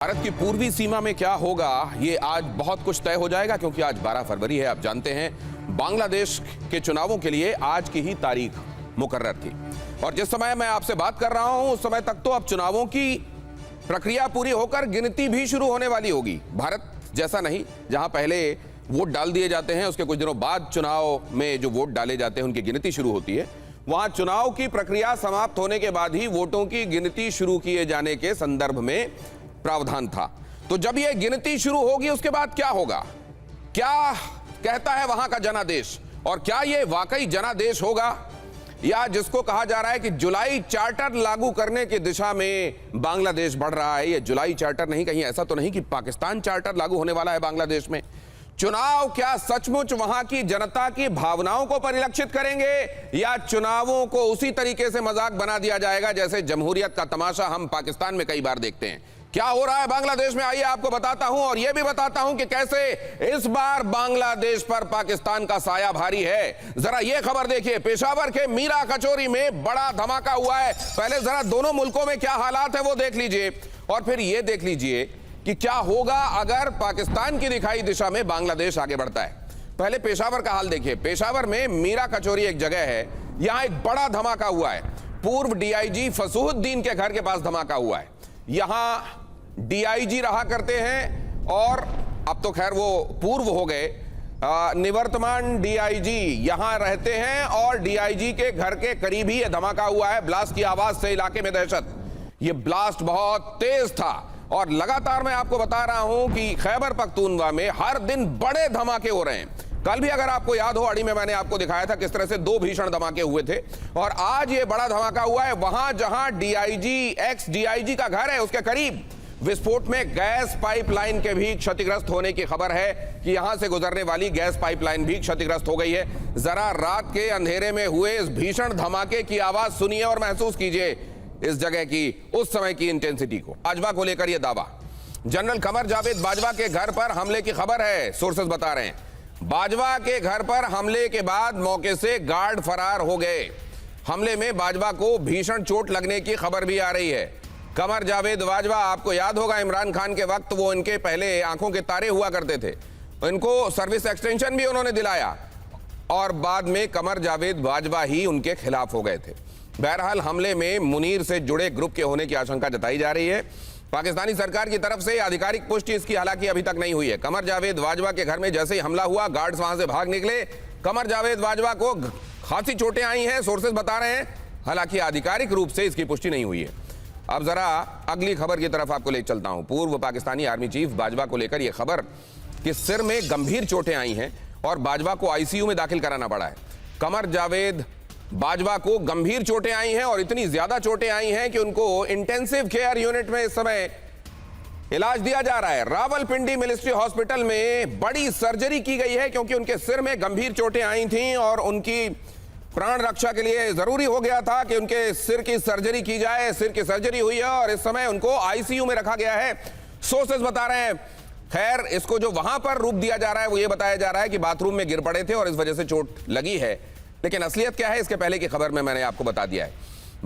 भारत की पूर्वी सीमा में क्या होगा, ये आज बहुत कुछ तय हो जाएगा, क्योंकि आज 12 फरवरी है। आप जानते हैं बांग्लादेश के चुनावों के लिए आज की ही तारीख मुकर्रर थी और जिस समय मैं आपसे बात कर रहा हूं उस समय तक तो अब चुनावों की प्रक्रिया पूरी होकर गिनती भी शुरू होने वाली होगी। भारत जैसा नहीं, जहां पहले वोट डाल दिए जाते हैं, उसके कुछ दिनों बाद चुनाव में जो वोट डाले जाते हैं उनकी गिनती शुरू होती है। वहां चुनाव की प्रक्रिया समाप्त होने के बाद ही वोटों की गिनती शुरू किए जाने के संदर्भ में प्रावधान था। तो जब यह गिनती शुरू होगी उसके बाद क्या होगा, क्या कहता है वहां का जनादेश, और क्या यह वाकई जनादेश होगा या जिसको कहा जा रहा है कि जुलाई चार्टर लागू करने की दिशा में बांग्लादेश बढ़ रहा है। यह जुलाई चार्टर नहीं, कहीं ऐसा तो नहीं कि पाकिस्तान चार्टर लागू होने वाला है बांग्लादेश में। चुनाव क्या सचमुच वहां की जनता की भावनाओं को परिलक्षित करेंगे या चुनावों को उसी तरीके से मजाक बना दिया जाएगा जैसे जमहूरियत का तमाशा हम पाकिस्तान में कई बार देखते हैं। क्या हो रहा है बांग्लादेश में, आइए आपको बताता हूं, और यह भी बताता हूं कि कैसे इस बार बांग्लादेश पर पाकिस्तान का साया भारी है। जरा यह खबर देखिए, पेशावर के मीरा कचोरी में बड़ा धमाका हुआ है। पहले जरा दोनों मुल्कों में क्या हालात है वो देख लीजिए और फिर यह देख लीजिए कि क्या होगा अगर पाकिस्तान की दिखाई दिशा में बांग्लादेश आगे बढ़ता है। पहले पेशावर का हाल देखिए। पेशावर में मीरा कचोरी एक जगह है, यहां एक बड़ा धमाका हुआ है। पूर्व डीआईजी फसूहुद्दीन के घर के पास धमाका हुआ है। यहां डीआईजी रहा करते हैं और अब तो खैर वो पूर्व हो गए, निवर्तमान डीआईजी यहां रहते हैं और डीआईजी के घर के करीब ही यह धमाका हुआ है। ब्लास्ट की आवाज से इलाके में दहशत। यह ब्लास्ट बहुत तेज था और लगातार मैं आपको बता रहा हूं कि खैबर पख्तूनवा में हर दिन बड़े धमाके हो रहे हैं। कल भी अगर आपको याद हो अड़ी में मैंने आपको दिखाया था किस तरह से दो भीषण धमाके हुए थे, और आज ये बड़ा धमाका हुआ है वहां जहां डीआईजी एक्स डीआईजी का घर है उसके करीब विस्फोट में गैस पाइपलाइन के भी क्षतिग्रस्त होने की खबर है कि यहां से गुजरने वाली गैस पाइपलाइन भी क्षतिग्रस्त हो गई है। जरा रात के अंधेरे में हुए इस भीषण धमाके की आवाज सुनिए और महसूस कीजिए इस जगह की उस समय की इंटेंसिटी को। बाजवा को लेकर यह दावा, जनरल कमर जावेद बाजवा के घर पर हमले की खबर है, सोर्सेस बता रहे हैं। बाजवा के घर पर हमले के बाद मौके से गार्ड फरार हो गए। हमले में बाजवा को भीषण चोट लगने की खबर भी आ रही है। कमर जावेद बाजवा, आपको याद होगा इमरान खान के वक्त वो इनके पहले आंखों के तारे हुआ करते थे, इनको सर्विस एक्सटेंशन भी उन्होंने दिलाया और बाद में कमर जावेद बाजवा ही उनके खिलाफ हो गए थे। बहरहाल हमले में मुनीर से जुड़े ग्रुप के होने की आशंका जताई जा रही है। पाकिस्तानी सरकार की तरफ से आधिकारिक पुष्टि इसकी हालांकि अभी तक नहीं हुई है। कमर जावेद बाजवा के घर में जैसे ही हमला हुआ गार्ड्स वहां से भाग निकले। कमर जावेद बाजवा को खासी चोटें आई हैं, सोर्सेस बता रहे हैं, हालांकि आधिकारिक रूप से इसकी पुष्टि नहीं हुई है। अब जरा अगली खबर की तरफ आपको ले चलता हूं। पूर्व पाकिस्तानी आर्मी चीफ बाजवा को लेकर यह खबर कि सिर में गंभीर चोटें आई हैं और बाजवा को आईसीयू में दाखिल कराना पड़ा है। कमर जावेद बाजवा को गंभीर चोटें आई हैं और इतनी ज्यादा चोटें आई हैं कि उनको इंटेंसिव केयर यूनिट में इस समय इलाज दिया जा रहा है। रावलपिंडी मिलिट्री हॉस्पिटल में बड़ी सर्जरी की गई है क्योंकि उनके सिर में गंभीर चोटें आई थीं और उनकी प्राण रक्षा के लिए जरूरी हो गया था कि उनके सिर की सर्जरी की जाए। सिर की सर्जरी हुई है और इस समय उनको आईसीयू में रखा गया है, सोर्सेस बता रहे हैं। खैर, इसको जो वहां पर रूप दिया जा रहा है वो ये बताया जा रहा है कि बाथरूम में गिर पड़े थे और इस वजह से चोट लगी है, लेकिन असलियत क्या है इसके पहले की खबर में मैंने आपको बता दिया है।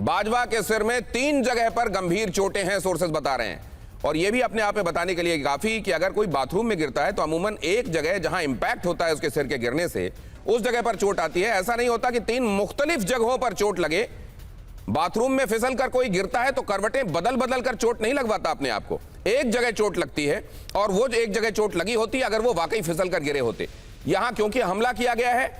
बाजवा के सिर में 3 जगह पर गंभीर चोटें हैं, सोर्सेस बता रहे हैं, और यह भी अपने आप में बताने के लिए काफी कि अगर कोई बाथरूम में गिरता है तो अमूमन एक जगह जहां इंपैक्ट होता है उसके सिर के गिरने से उस जगह पर चोट आती है। ऐसा नहीं होता कि 3 मुख्तलिफ जगहों पर चोट लगे। बाथरूम में फिसल कर कोई गिरता है तो करवटें बदल बदल कर चोट नहीं लगवाता अपने आप को, एक जगह चोट लगती है और वो जो एक जगह चोट लगी होती है अगर वो वाकई फिसल कर गिरे होते। यहां क्योंकि हमला किया गया है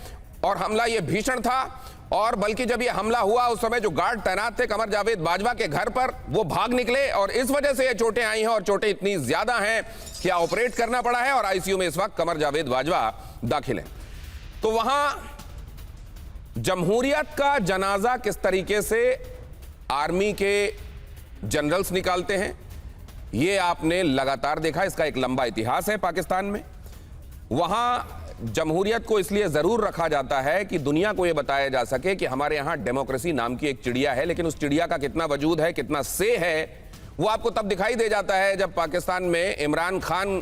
और हमला ये भीषण था, और बल्कि जब ये हमला हुआ उस समय जो गार्ड तैनात थे कमर जावेद बाजवा के घर पर वो भाग निकले और इस वजह से ये चोटें आई हैं और चोटें इतनी ज्यादा हैं कि ऑपरेट करना पड़ा है और आईसीयू में इस वक्त कमर जावेद बाजवा दाखिल हैं। तो वहां जमहूरियत का जनाजा किस तरीके से आर्मी के जनरल्स निकालते हैं ये आपने लगातार देखा। इसका एक लंबा इतिहास है पाकिस्तान में। वहां जमहूरियत को इसलिए जरूर रखा जाता है कि दुनिया को यह बताया जा सके कि हमारे यहां डेमोक्रेसी नाम की एक चिड़िया है, लेकिन उस चिड़िया का कितना वजूद है, कितना से है, वो आपको तब दिखाई दे जाता है जब पाकिस्तान में इमरान खान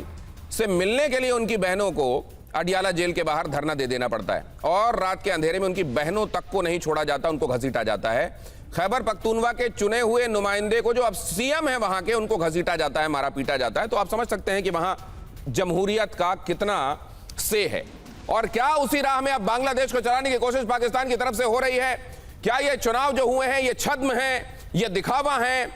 से मिलने के लिए उनकी बहनों को अडियाला जेल के बाहर धरना दे देना पड़ता है और रात के अंधेरे में उनकी बहनों तक को नहीं छोड़ा जाता, उनको घसीटा जाता है। खैबर पख्तूनवा के चुने हुए नुमाइंदे को, जो अब सीएम है वहां के, उनको घसीटा जाता है, मारा पीटा जाता है। तो आप समझ सकते हैं कि वहां जमहूरियत का कितना से है। और क्या उसी राह में अब बांग्लादेश को चलाने की कोशिश पाकिस्तान की तरफ से हो रही है? क्या ये चुनाव जो हुए हैं ये छद्म है, ये दिखावा है?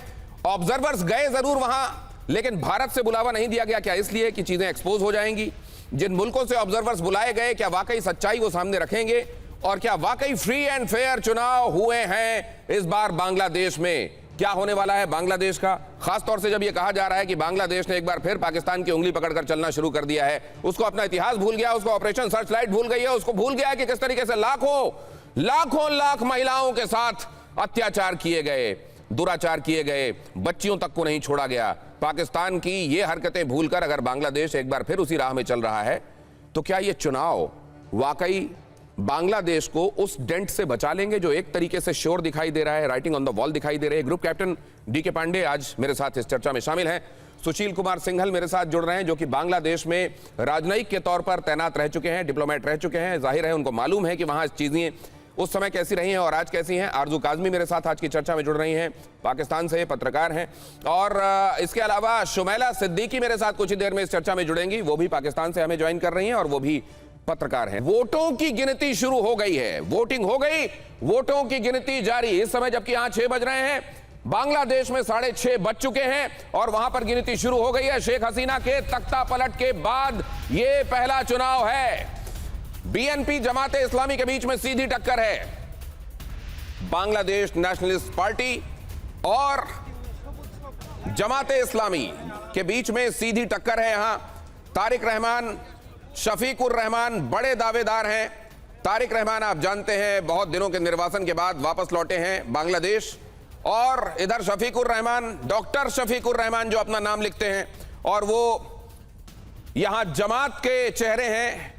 ऑब्जर्वर्स गए जरूर वहां, लेकिन भारत से बुलावा नहीं दिया गया। क्या इसलिए कि चीजें एक्सपोज हो जाएंगी? जिन मुल्कों से ऑब्जर्वर्स बुलाए गए, क्या वाकई सच्चाई वो सामने रखेंगे? और क्या वाकई फ्री एंड फेयर चुनाव हुए हैं इस बार बांग्लादेश में? क्या होने वाला है बांग्लादेश का? खासतौर से जब यह कहा जा रहा है कि बांग्लादेश ने एक बार फिर पाकिस्तान की उंगली पकड़कर चलना शुरू कर दिया है, उसको अपना इतिहास भूल गया, उसको ऑपरेशन सर्चलाइट भूल गई है, उसको भूल गया है कि किस तरीके से लाखों लाख महिलाओं के साथ अत्याचार किए गए, दुराचार किए गए, बच्चियों तक को नहीं छोड़ा गया। पाकिस्तान की ये हरकतें भूलकर अगर बांग्लादेश एक बार फिर उसी राह में चल रहा है, तो क्या ये चुनाव वाकई बांग्लादेश को उस डेंट से बचा लेंगे जो एक तरीके से श्योर दिखाई दे रहा है, राइटिंग ऑन द वॉल दिखाई दे रही है? ग्रुप कैप्टन डीके पांडे आज मेरे साथ इस चर्चा में शामिल हैं। सुशील कुमार सिंघल मेरे साथ जुड़ रहे हैं, जो कि बांग्लादेश में राजनयिक के तौर पर तैनात रह चुके हैं, डिप्लोमेट रह चुके हैं। जाहिर है उनको मालूम है कि वहां चीजें उस समय कैसी रही हैं और आज कैसी हैं। आरजू काजमी मेरे साथ आज की चर्चा में जुड़ रही हैं, पाकिस्तान से पत्रकार हैं। और इसके अलावा शुमैला सिद्दीकी मेरे साथ कुछ ही देर में इस चर्चा में जुड़ेंगी, वो भी पाकिस्तान से हमें ज्वाइन कर रही हैं और वो भी पत्रकार हैं। वोटों की गिनती शुरू हो गई है, वोटिंग हो गई, वोटों की गिनती जारी इस समय, जबकि यहां 6 बज रहे हैं, बांग्लादेश में 6:30 बज चुके हैं और वहां पर गिनती शुरू हो गई है। शेख हसीना के तख्ता पलट के बाद यह पहला चुनाव है। बीएनपी जमाते इस्लामी के बीच में सीधी टक्कर है। बांग्लादेश नेशनलिस्ट पार्टी और जमाते इस्लामी के बीच में सीधी टक्कर है। यहां तारिक रहमान, शफीकुर रहमान बड़े दावेदार हैं। तारिक रहमान आप जानते हैं बहुत दिनों के निर्वासन के बाद वापस लौटे हैं बांग्लादेश, और इधर शफीकुर रहमान, डॉक्टर शफीकुर रहमान जो अपना नाम लिखते हैं, और वो यहां जमात के चेहरे हैं।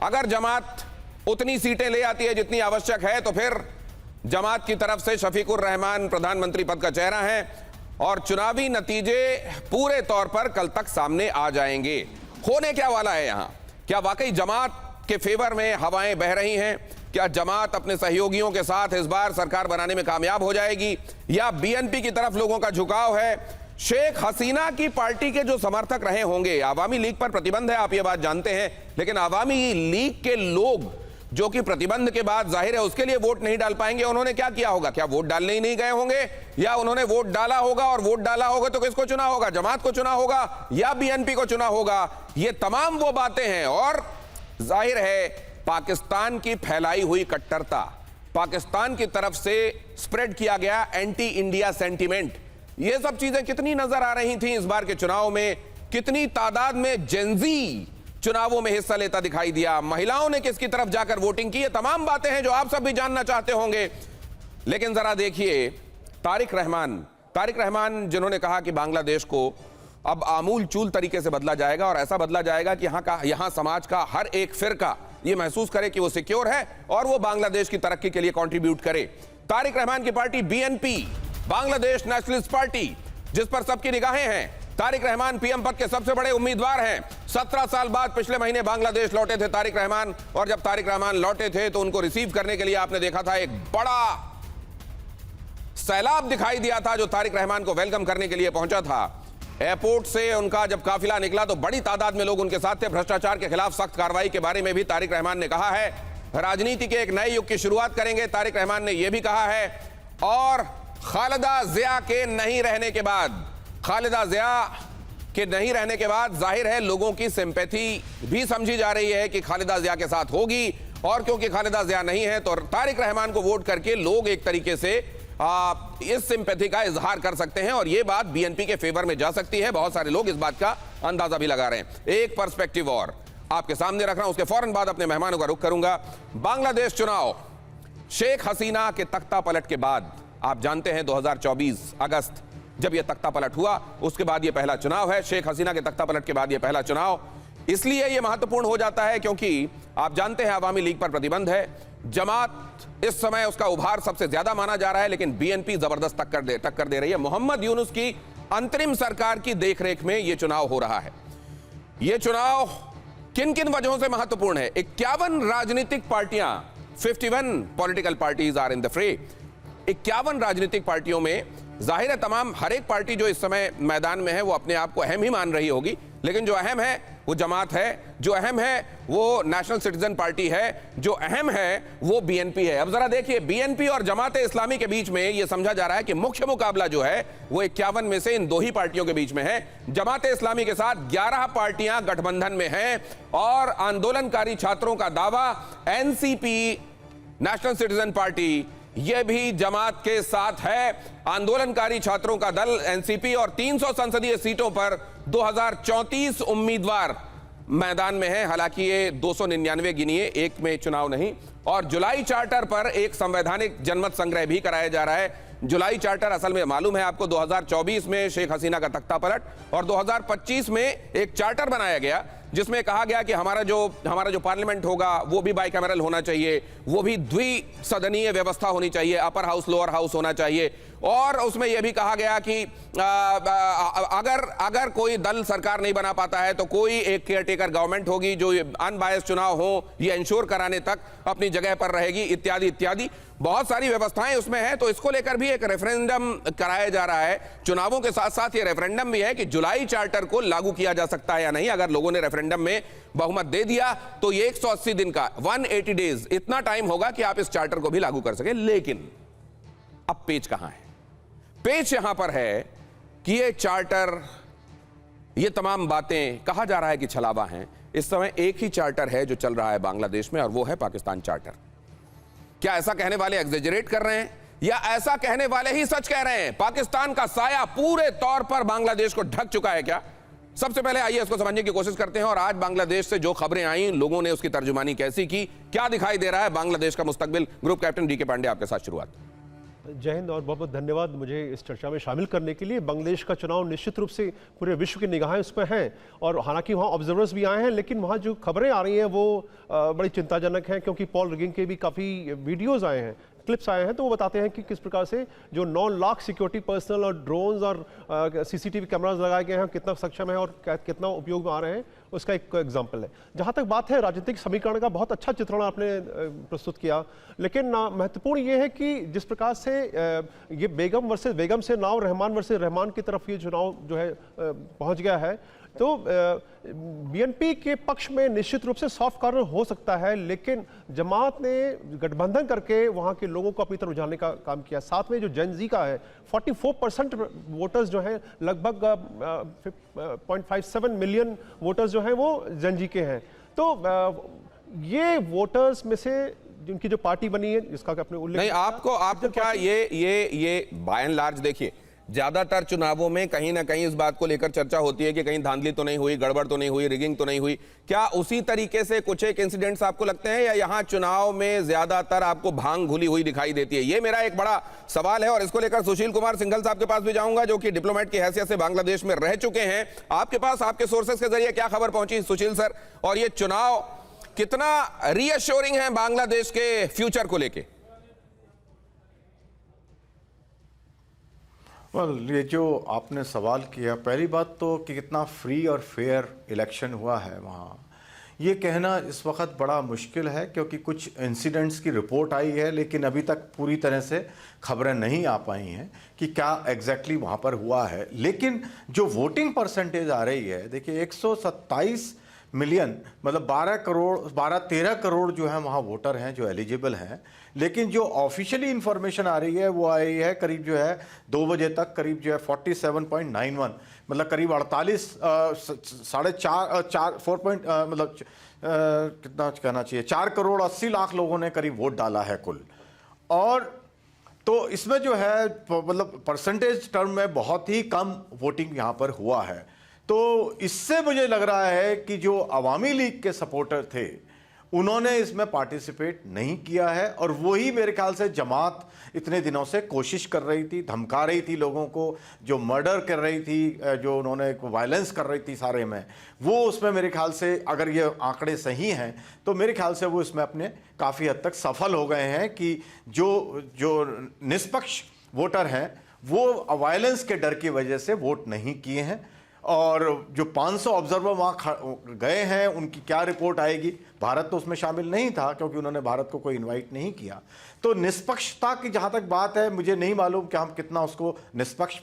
अगर जमात उतनी सीटें ले आती है जितनी आवश्यक है, तो फिर जमात की तरफ से शफीकुर रहमान प्रधानमंत्री पद का चेहरा है और चुनावी नतीजे पूरे तौर पर कल तक सामने आ जाएंगे। होने क्या वाला है यहां? क्या वाकई जमात के फेवर में हवाएं बह रही हैं? क्या जमात अपने सहयोगियों के साथ इस बार सरकार बनाने में कामयाब हो जाएगी, या बीएनपी की तरफ लोगों का झुकाव है? शेख हसीना की पार्टी के जो समर्थक रहे होंगे, आवामी लीग पर प्रतिबंध है, आप ये बात जानते हैं, लेकिन आवामी लीग के लोग जो कि प्रतिबंध के बाद जाहिर है उसके लिए वोट नहीं डाल पाएंगे, उन्होंने क्या किया होगा? क्या वोट डालने ही नहीं गए होंगे, या उन्होंने वोट डाला होगा? और वोट डाला होगा तो किसको चुना होगा? जमात को चुना होगा या बीएनपी को चुना होगा? ये तमाम वो बातें हैं। और जाहिर है पाकिस्तान की फैलाई हुई कट्टरता, पाकिस्तान की तरफ से स्प्रेड किया गया एंटी इंडिया सेंटीमेंट, ये सब चीजें कितनी नजर आ रही थी इस बार के चुनाव में? कितनी तादाद में जेंजी चुनावों में हिस्सा लेता दिखाई दिया? महिलाओं ने किसकी तरफ जाकर वोटिंग की? ये तमाम बातें हैं जो आप सब भी जानना चाहते होंगे। लेकिन जरा देखिए तारिक रहमान जिन्होंने कहा कि बांग्लादेश को अब आमूल चूल तरीके से बदला जाएगा, और ऐसा बदला जाएगा कि यहां समाज का हर एक फिरका ये महसूस करे कि वो सिक्योर है और वो बांग्लादेश की तरक्की के लिए कंट्रीब्यूट करे। तारिक रहमान की party BNP, Bangladesh nationalist party, जिस पर सबकी निगाहें हैं। तारिक रहमान पीएम पद के सबसे बड़े उम्मीदवार हैं। 17 साल बाद पिछले महीने बांग्लादेश लौटे थे तारिक रहमान, और जब तारिक रहमान लौटे थे तो उनको रिसीव करने के लिए आपने देखा था एक बड़ा सैलाब दिखाई दिया था जो तारिक रहमान को वेलकम करने के लिए पहुंचा था। एयरपोर्ट से उनका जब काफिला निकला तो बड़ी तादाद में लोग उनके साथ थे। भ्रष्टाचार के खिलाफ सख्त कार्रवाई के बारे में भी तारिक रहमान ने कहा है। राजनीति के एक नए युग की शुरुआत करेंगे, तारिक रहमान ने यह भी कहा है। और खालिदा जिया के नहीं रहने के बाद जाहिर है लोगों की सिंपैथी भी समझी जा रही है कि खालिदा जिया के साथ होगी, और क्योंकि खालिदा जिया नहीं है तो तारिक रहमान को वोट करके लोग एक तरीके से इस सिंपैथी का इजहार कर सकते हैं, और यह बात बीएनपी के फेवर में जा सकती है। बहुत सारे लोग इस बात का अंदाजा भी लगा रहे हैं। एक पर्सपेक्टिव और आपके सामने रख रहा हूं, उसके फौरन बाद अपने मेहमानों का रुख करूंगा। बांग्लादेश चुनाव, शेख हसीना के तख्ता पलट के बाद, आप जानते हैं 2024 अगस्त जब यह तख्ता पलट हुआ, उसके बाद यह पहला चुनाव है। शेख हसीना के तख्ता पलट के बाद यह पहला चुनाव इसलिए यह महत्वपूर्ण हो जाता है क्योंकि आप जानते हैं आवामी लीग पर प्रतिबंध है। जमात इस समय उसका उभार सबसे ज्यादा माना जा रहा है, लेकिन बीएनपी जबरदस्त टक्कर दे रही है। मोहम्मद यूनुस की अंतरिम सरकार की देखरेख में यह चुनाव हो रहा है। यह चुनाव किन किन वजहों से महत्वपूर्ण है? 51 राजनीतिक पार्टियां, 51 political parties are in the fray. 51 राजनीतिक पार्टियों में जाहिर है तमाम हर एक पार्टी जो इस समय मैदान में है वो अपने आप को अहम ही मान रही होगी, लेकिन जो अहम है वो जमात है, जो अहम है वो नेशनल सिटीजन पार्टी है, जो अहम है वो बीएनपी है। अब जरा देखिए, बीएनपी और जमात इस्लामी के बीच में यह समझा जा रहा है कि मुख्य मुकाबला जो है वो 51 में से इन दो ही पार्टियों के बीच में है। जमात इस्लामी के साथ 11 पार्टियां गठबंधन में हैं और आंदोलनकारी छात्रों का दावा एनसीपी, नेशनल सिटीजन पार्टी, यह भी जमात के साथ है। आंदोलनकारी छात्रों का दल एनसीपी और 300 संसदीय सीटों पर 2034 उम्मीदवार मैदान में है। हालांकि ये 299 गिनिए, एक में चुनाव नहीं। और जुलाई चार्टर पर एक संवैधानिक जनमत संग्रह भी कराया जा रहा है। जुलाई चार्टर असल में मालूम है आपको 2024 में शेख हसीना का तख्ता पलट और 2025 में एक चार्टर बनाया गया जिसमें कहा गया कि हमारा जो पार्लियामेंट होगा वो भी बाइकैमरल होना चाहिए, वो भी द्विसदनीय व्यवस्था होनी चाहिए, अपर हाउस लोअर हाउस होना चाहिए। और उसमें यह भी कहा गया कि अगर कोई दल सरकार नहीं बना पाता है तो कोई एक केयरटेकर गवर्नमेंट होगी जो अनबायस चुनाव हो ये इंश्योर कराने तक अपनी जगह पर रहेगी, इत्यादि इत्यादि बहुत सारी व्यवस्थाएं उसमें हैं। तो इसको लेकर भी एक रेफरेंडम कराया जा रहा है। चुनावों के साथ साथ ये रेफरेंडम भी है कि जुलाई चार्टर को लागू किया जा सकता है या नहीं। अगर लोगों ने रेफरेंडम में बहुमत दे दिया तो ये 180 दिन का 180 डेज इतना टाइम होगा कि आप इस चार्टर को भी लागू कर सके। लेकिन अब पेच कहां है? पेच यहां पर है कि ये चार्टर, ये तमाम बातें कहा जा रहा है कि छलावा हैं। इस समय एक ही चार्टर है जो चल रहा है बांग्लादेश में और वो है पाकिस्तान चार्टर। क्या ऐसा कहने वाले एग्जेजरेट कर रहे हैं या ऐसा कहने वाले ही सच कह रहे हैं? पाकिस्तान का साया पूरे तौर पर बांग्लादेश को ढक चुका है क्या? सबसे पहले आइए इसको समझने की कोशिश करते हैं और आज बांग्लादेश से जो खबरें आई, लोगों ने उसकी तर्जुमानी कैसी की, क्या दिखाई दे रहा है बांग्लादेश का मुस्तकबिल। ग्रुप कैप्टन डीके पांडे, आपके साथ शुरुआत। जय हिंद और बहुत बहुत धन्यवाद मुझे इस चर्चा में शामिल करने के लिए। बांग्लादेश का चुनाव निश्चित रूप से पूरे विश्व की निगाहें उस पर हैं और हालांकि वहाँ ऑब्जर्वर्स भी आए हैं, लेकिन वहाँ जो खबरें आ रही हैं वो बड़ी चिंताजनक हैं, क्योंकि पॉल रिगिंग के भी काफ़ी वीडियोज़ आए हैं, क्लिप्स आए हैं, तो वो बताते हैं कि किस प्रकार से जो 9 लाख सिक्योरिटी पर्सनल और ड्रोन्स और सीसीटीवी कैमराज लगाए गए हैं कितना सक्षम है और कितना उपयोग में आ रहे हैं, उसका एक एग्जाम्पल है। जहाँ तक बात है राजनीतिक समीकरण का, बहुत अच्छा चित्रण आपने प्रस्तुत किया, लेकिन महत्वपूर्ण ये है कि जिस प्रकार से ये बेगम वर्सेस बेगम से नाव, रहमान वर्सेस रहमान की तरफ ये चुनाव जो है पहुँच गया है, तो बीएनपी के पक्ष में निश्चित रूप से सॉफ्ट कॉर्नर हो सकता है, लेकिन जमात ने गठबंधन करके वहां के लोगों को अपनी तरफ उठाने का काम किया। साथ में जो जेन जी का है 44% वोटर्स जो हैं, लगभग 0.57 मिलियन वोटर्स जो हैं वो जेन जी के हैं। तो ये वोटर्स में से जिनकी जो पार्टी बनी है, जिसका अपने उल्लेख नहीं, आपको क्या ये बाय एंड लार्ज देखिए, ज्यादातर चुनावों में कहीं ना कहीं इस बात को लेकर चर्चा होती है कि कहीं धांधली तो नहीं हुई, गड़बड़ तो नहीं हुई, रिगिंग तो नहीं हुई। क्या उसी तरीके से कुछ एक इंसिडेंट्स आपको लगते हैं या यहां चुनाव में ज्यादातर आपको भांग घुली हुई दिखाई देती है? ये मेरा एक बड़ा सवाल है और इसको लेकर सुशील कुमार सिंघल साहब के पास भी जाऊंगा, जो कि डिप्लोमेट की हैसियत से बांग्लादेश में रह चुके हैं। आपके पास आपके सोर्सेस के जरिए क्या खबर पहुंची सुशील सर, और ये चुनाव कितना रीअश्योरिंग है बांग्लादेश के फ्यूचर को लेके? ये जो आपने सवाल किया, पहली बात तो कि कितना फ्री और फेयर इलेक्शन हुआ है वहाँ, ये कहना इस वक्त बड़ा मुश्किल है, क्योंकि कुछ इंसिडेंट्स की रिपोर्ट आई है लेकिन अभी तक पूरी तरह से खबरें नहीं आ पाई हैं कि क्या एग्जैक्टली वहाँ पर हुआ है। लेकिन जो वोटिंग परसेंटेज आ रही है, देखिए 127 मिलियन, मतलब 12-13 करोड़ जो है वहाँ वोटर हैं जो एलिजिबल हैं, लेकिन जो ऑफिशियली इंफॉर्मेशन आ रही है वो आई है करीब जो है 2 बजे तक करीब जो है 47.91, मतलब करीब 48 मतलब कितना कहना चाहिए 4 करोड़ 80 लाख लोगों ने करीब वोट डाला है कुल। और तो इसमें जो है मतलब परसेंटेज टर्म में बहुत ही कम वोटिंग यहाँ पर हुआ है। तो इससे मुझे लग रहा है कि जो अवामी लीग के सपोर्टर थे उन्होंने इसमें पार्टिसिपेट नहीं किया है, और वही मेरे ख्याल से जमात इतने दिनों से कोशिश कर रही थी, धमका रही थी लोगों को, जो मर्डर कर रही थी, जो उन्होंने वायलेंस कर रही थी सारे में, वो उसमें मेरे ख्याल से अगर ये आंकड़े सही हैं तो मेरे ख्याल से वो इसमें अपने काफ़ी हद तक सफल हो गए हैं कि जो निष्पक्ष वोटर हैं वो वायलेंस के डर की वजह से वोट नहीं किए हैं। और जो 500 ऑब्जर्वर वहाँ गए हैं उनकी क्या रिपोर्ट आएगी। भारत तो उसमें शामिल नहीं था क्योंकि उन्होंने भारत को कोई इनवाइट नहीं किया। तो निष्पक्षता की जहाँ तक बात है, मुझे नहीं मालूम कि हम कितना उसको निष्पक्ष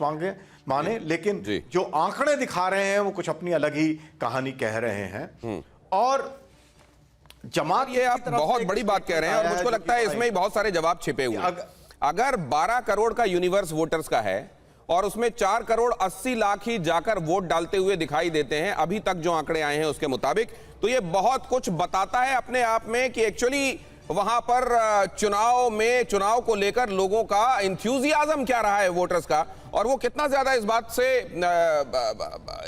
माने, लेकिन जो आंकड़े दिखा रहे हैं वो कुछ अपनी अलग ही कहानी कह रहे हैं। और जमात, ये आप बहुत बड़ी बात कह रहे हैं और मुझको लगता है इसमें ही बहुत सारे जवाब छिपे हुए हैं। अगर 12 करोड़ का यूनिवर्स वोटर्स का है और उसमें 4 करोड़ 80 लाख ही जाकर वोट डालते हुए दिखाई देते हैं अभी तक जो आंकड़े आए हैं उसके मुताबिक, तो ये बहुत कुछ बताता है अपने आप में कि एक्चुअली वहां पर चुनाव को लेकर लोगों का इंथ्यूजियाज्म क्या रहा है वोटर्स का, और वो कितना ज्यादा इस बात से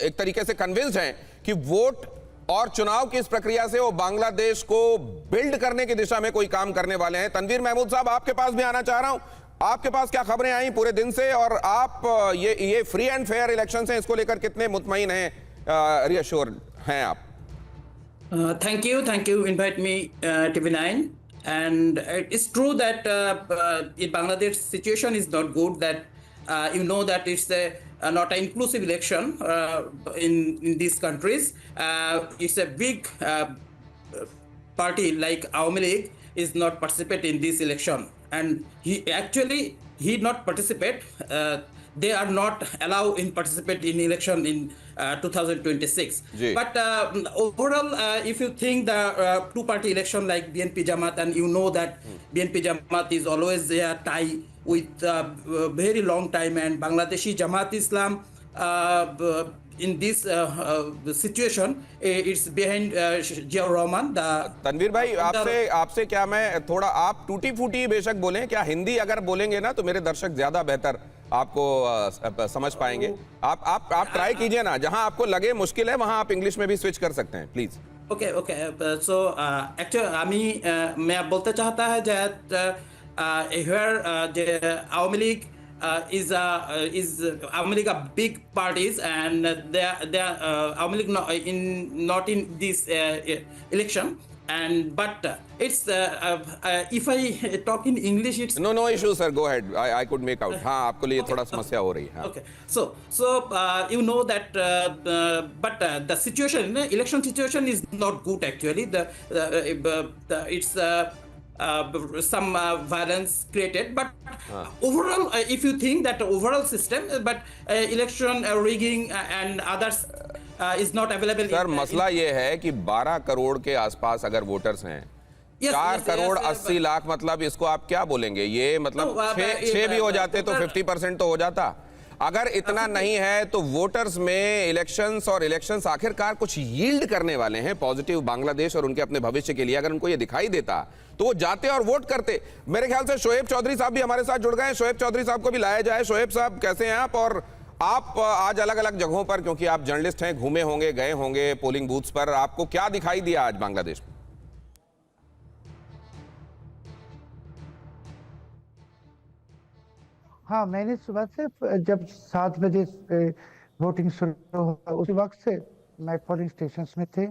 एक तरीके से कन्विंस्ड हैं कि वोट और चुनाव की इस प्रक्रिया से वो बांग्लादेश को बिल्ड करने की दिशा में कोई काम करने वाले हैं। तनवीर महमूद साहब, आपके पास भी आना चाह रहा हूं। आपके पास क्या खबरें आई पूरे दिन से, और आप ये फ्री एंड फेयर इलेक्शन हैं, इसको लेकर कितने मुतमईन हैं, रियश्योर हैं आप? Thank you invite me TV9, and it's true that in Bangladesh situation is not good, that you know that it's not an inclusive election in these countries. It's a big party like Awami League is not participate in this election, and he not participate. They are not allowed in participate in election in 2026. But overall, if you think the two-party election like BNP Jamaat, and you know that BNP Jamaat is always tie with very long time, and Bangladeshi Jamaat Islam in this situation it's behind Ziaur Rahman. Tanveer भाई, आपसे क्या मैं थोड़ा, आप टूटी फूटी बेशक बोलें, क्या हिंदी अगर बोलेंगे ना तो मेरे दर्शक ज्यादा बेहतर आपको समझ पाएंगे। आप ट्राई कीजिए ना, जहां आपको लगे मुश्किल है वहां आप इंग्लिश में भी स्विच कर सकते हैं, प्लीज। ओके सो एक्चुअली मैं बोलते चाहता है Awami League is Awami League a big parties, and they are Awami League not in this election, and but it's if I talk in English, it's no issue sir, go ahead, I could make out। हाँ, आपको लिए थोड़ा समस्या हो रही है। Okay, so you know that but the situation, election situation is not good actually. It's some violence created, but overall if you think that overall system, but election rigging and others is not available। Sir, मसला ये है कि 12 करोड़ के आसपास अगर voters हैं, 4 करोड़ 80 लाख, मतलब इसको आप क्या बोलेंगे? ये मतलब 6 भी हो जाते तो 50% तो हो जाता। अगर इतना नहीं है तो वोटर्स में इलेक्शंस आखिरकार कुछ यील्ड करने वाले हैं पॉजिटिव बांग्लादेश और उनके अपने भविष्य के लिए, अगर उनको ये दिखाई देता तो वो जाते और वोट करते। मेरे ख्याल से शोएब चौधरी साहब भी हमारे साथ जुड़ गए हैं। शोएब चौधरी साहब को भी लाया जाए। शोएब साहब, कैसे हैं आप? और आप आज अलग अलग जगहों पर, क्योंकि आप जर्नलिस्ट हैं, घूमे होंगे, गए होंगे पोलिंग बूथ्स पर, आपको क्या दिखाई दिया आज बांग्लादेश में? हाँ, मैंने सुबह से जब 7 बजे वोटिंग शुरू हुआ उसी वक्त से मैं पोलिंग स्टेशंस में थे,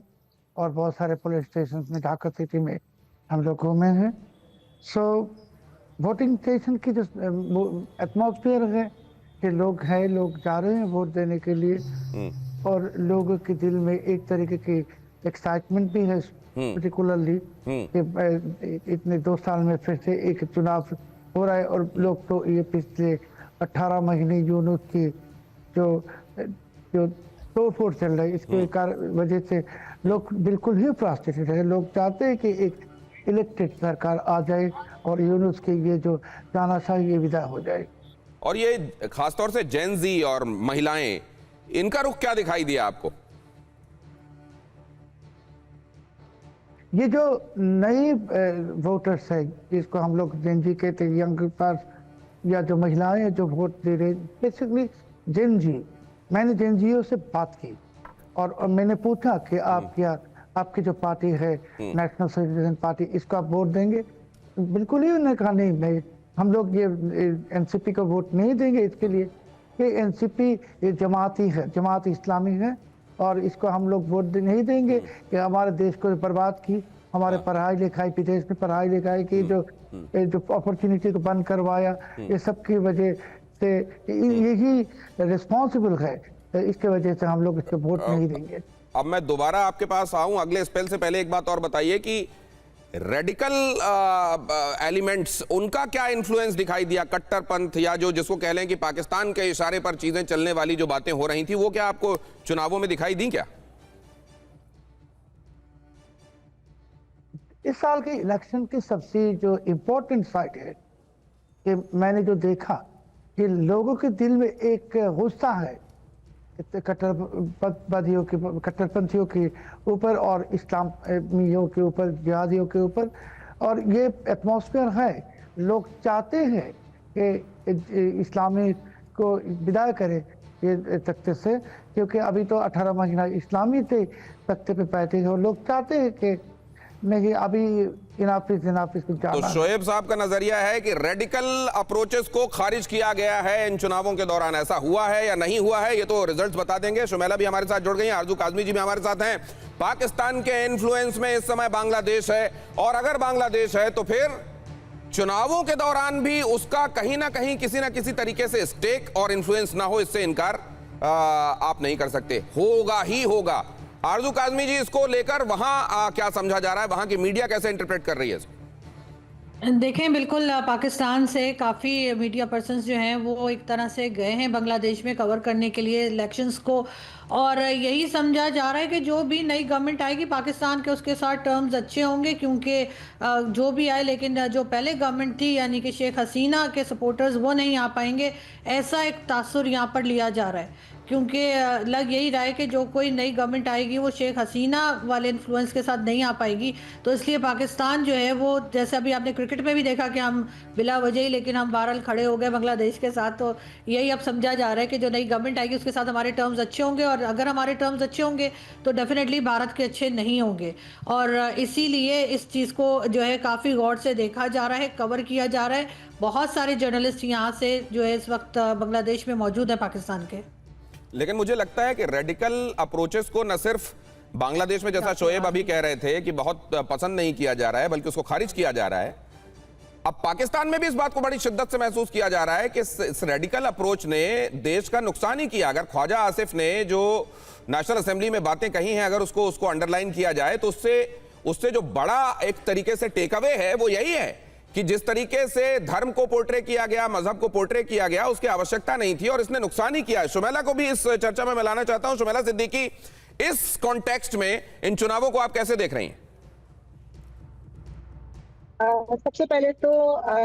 और बहुत सारे पोलिंग स्टेशंस में ढाका सिटी में हम लोग घूमे हैं। सो वोटिंग स्टेशन की जो एटमॉस्फेयर है कि लोग जा रहे हैं वोट देने के लिए, और लोगों के दिल में एक तरीके की एक्साइटमेंट भी है, पर्टिकुलरली इतने 2 साल में फिर से एक चुनाव हो रहा है। और लोग तो ये पिछले 18 महीने यूनुस की जो तोड़फोड़ चल रही है, इसके वजह से लोग बिल्कुल ही फ्रस्ट्रेटेड है। लोग चाहते हैं कि एक इलेक्टेड सरकार आ जाए और यूनुस की ये जो तानाशाही ये विदा हो जाए। और ये खासतौर से जेन जी और महिलाएं, इनका रुख क्या दिखाई दिया आपको? ये जो नई वोटर्स है, जिसको हम लोग जेन जी कहते हैं, यंग पास, या जो महिलाएं जो वोट दे रहे, बेसिकली जेन जी। मैंने जेन जीओ से बात की और मैंने पूछा कि आपकी जो पार्टी है नेशनल सिटीजन पार्टी, इसको आप वोट देंगे? बिल्कुल ही उन्होंने कहा नहीं, हम लोग ये एनसीपी को वोट नहीं देंगे, इसके लिए कि एनसीपी ये जमाती है, जमात इस्लामी है, और इसको हम लोग वोट नहीं देंगे कि हमारे देश को बर्बाद की, हमारे पढ़ाई लिखाई, विदेश में पढ़ाई लिखाई की जो अपॉर्चुनिटी को बंद करवाया, ये सब की वजह से यही रिस्पॉन्सिबल है इसके वजह से हम लोग इसको वोट नहीं देंगे। अब मैं दोबारा आपके पास आऊं अगले स्पेल से पहले एक बात और बताइए कि रेडिकल एलिमेंट्स उनका क्या इन्फ्लुएंस दिखाई दिया, कट्टरपंथ या जो जिसको कह लें कि पाकिस्तान के इशारे पर चीजें चलने वाली जो बातें हो रही थी वो क्या आपको चुनावों में दिखाई दी क्या? इस साल के इलेक्शन की सबसे जो इम्पोर्टेंट फाइट है कि मैंने जो देखा कि लोगों के दिल में एक गुस्सा है कट्टरपंथियों के ऊपर और इस्लामियों के ऊपर, जिहादियों के ऊपर, और ये एटमॉस्फेयर है। लोग चाहते हैं कि इस्लामी को विदा करे ये तख्ते से, क्योंकि अभी तो 18 महीना इस्लामी थे तख्ते पे बैठे हैं, और लोग चाहते हैं कि नहीं अभी इनाफ इसको तो शोएब साहब का नजरिया है कि रेडिकल अप्रोचेस को खारिज किया गया है इन चुनावों के दौरान, ऐसा हुआ है या नहीं हुआ है ये तो रिजल्ट्स बता देंगे। शुमैला भी हमारे साथ जुड़ गई हैं, आरजू काजमी जी भी हमारे साथ हैं। पाकिस्तान के इन्फ्लुएंस में इस समय बांग्लादेश है, और अगर बांग्लादेश है तो फिर चुनावों के दौरान भी उसका कहीं ना कहीं किसी ना किसी तरीके से स्टेक और इन्फ्लुएंस ना हो, इससे इनकार आप नहीं कर सकते, होगा ही होगा। आरजू काजमी जी, इसको लेकर वहां क्या समझा जा रहा है, वहां की मीडिया कैसे इंटरप्रेट कर रही है इसको? देखें, बिल्कुल पाकिस्तान से काफ़ी मीडिया पर्सन्स जो हैं वो एक तरह से गए हैं बांग्लादेश में कवर करने के लिए इलेक्शंस को, और यही समझा जा रहा है कि जो भी नई गवर्नमेंट आएगी पाकिस्तान के उसके साथ टर्म्स अच्छे होंगे, क्योंकि जो भी आए, लेकिन जो पहले गवर्नमेंट थी यानी कि शेख हसीना के सपोर्टर्स वो नहीं आ पाएंगे, ऐसा एक तासुर यहाँ पर लिया जा रहा है। क्योंकि लग यही रहा है कि जो कोई नई गवर्नमेंट आएगी वो शेख हसीना वाले इन्फ्लुएंस के साथ नहीं आ पाएगी, तो इसलिए पाकिस्तान जो है वो, जैसे अभी आपने क्रिकेट में भी देखा कि हम बिला वजह ही लेकिन हम बहरहाल खड़े हो गए बांग्लादेश के साथ, तो यही अब समझा जा रहा है कि जो नई गवर्नमेंट आएगी उसके साथ हमारे टर्म्स अच्छे होंगे, और अगर हमारे टर्म्स अच्छे होंगे तो डेफिनेटली भारत के अच्छे नहीं होंगे, और इसीलिए इस चीज़ को जो है काफ़ी गौर से देखा जा रहा है, कवर किया जा रहा है। बहुत सारे जर्नलिस्ट यहाँ से जो है इस वक्त बांग्लादेश में मौजूद है पाकिस्तान के। लेकिन मुझे लगता है कि रेडिकल अप्रोचेस को न सिर्फ बांग्लादेश में, जैसा शोएब अभी कह रहे थे कि बहुत पसंद नहीं किया जा रहा है बल्कि उसको खारिज किया जा रहा है, अब पाकिस्तान में भी इस बात को बड़ी शिद्दत से महसूस किया जा रहा है कि इस रेडिकल अप्रोच ने देश का नुकसान ही किया। अगर ख्वाजा आसिफ ने जो नेशनल असेंबली में बातें कही हैं, अगर उसको अंडरलाइन किया जाए तो उससे जो बड़ा एक तरीके से टेक अवे है वो यही है कि जिस तरीके से धर्म को पोर्ट्रे किया गया, मजहब को पोर्ट्रे किया गया, उसकी आवश्यकता नहीं थी और इसने नुकसान ही किया है। शुमैला को भी इस चर्चा में मिलाना चाहता हूं। शुमैला सिद्दीकी, इस कॉन्टेक्स्ट में इन चुनावों को आप कैसे देख रही हैं? सबसे पहले तो